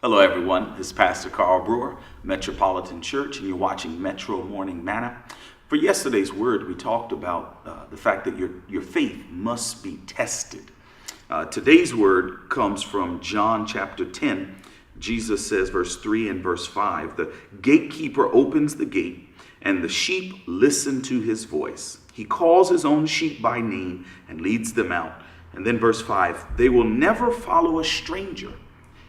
Hello, everyone. This is Pastor Carl Brewer, Metropolitan Church, and you're watching Metro Morning Manna. For yesterday's word, we talked about the fact that your faith must be tested. Today's word comes from John chapter 10. Jesus says, verse 3 and verse 5, the gatekeeper opens the gate, and the sheep listen to his voice. He calls his own sheep by name and leads them out. And then verse 5, they will never follow a stranger.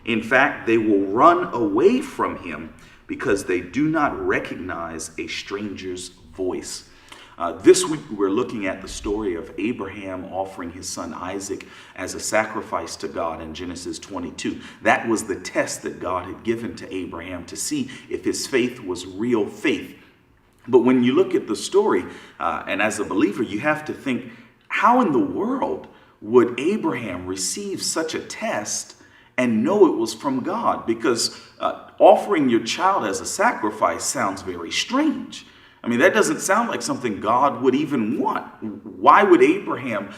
In fact, they will run away from him because they do not recognize a stranger's voice. This week, we're looking at the story of Abraham offering his son Isaac as a sacrifice to God in Genesis 22. That was the test that God had given to Abraham to see if his faith was real faith. But when you look at the story, and as a believer, you have to think, how in the world would Abraham receive such a test and know it was from God? Because offering your child as a sacrifice sounds very strange. I mean, that doesn't sound like something God would even want. Why would Abraham,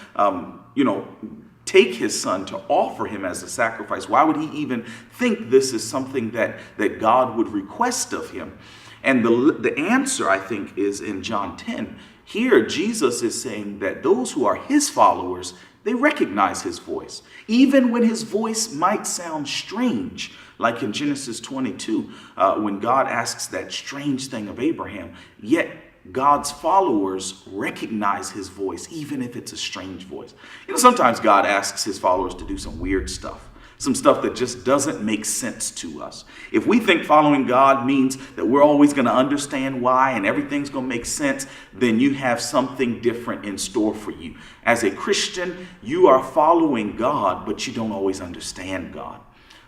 take his son to offer him as a sacrifice? Why would he even think this is something that God would request of him? And the answer, I think, is in John 10. Here, Jesus is saying that those who are his followers, they recognize his voice. Even when his voice might sound strange, like in Genesis 22, when God asks that strange thing of Abraham, yet God's followers recognize his voice, even if it's a strange voice. Sometimes God asks his followers to do some weird stuff. Some stuff that just doesn't make sense to us. If we think following God means that we're always going to understand why and everything's going to make sense, then you have something different in store for you. As a Christian, you are following God, but you don't always understand God.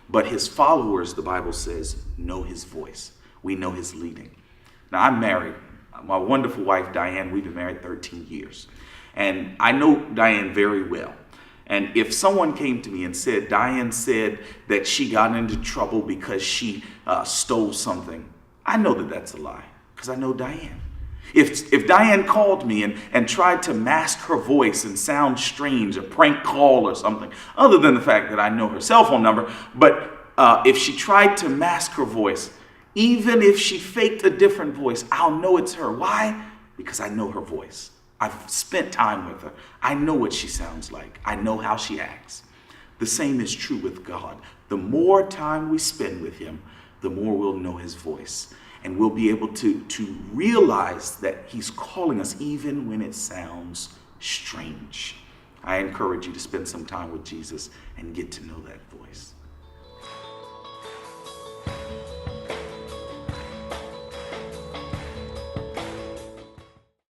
But his followers, the Bible says, know his voice. We know his leading. Now, I'm married. My wonderful wife, Diane, we've been married 13 years. And I know Diane very well. And if someone came to me and said, Diane said that she got into trouble because she stole something, I know that that's a lie, because I know Diane. If Diane called me and tried to mask her voice and sound strange, a prank call or something, other than the fact that I know her cell phone number, but if she tried to mask her voice, even if she faked a different voice, I'll know it's her. Why? Because I know her voice. I've spent time with her. I know what she sounds like. I know how she acts. The same is true with God. The more time we spend with him, the more we'll know his voice. And we'll be able to realize that he's calling us even when it sounds strange. I encourage you to spend some time with Jesus and get to know that voice.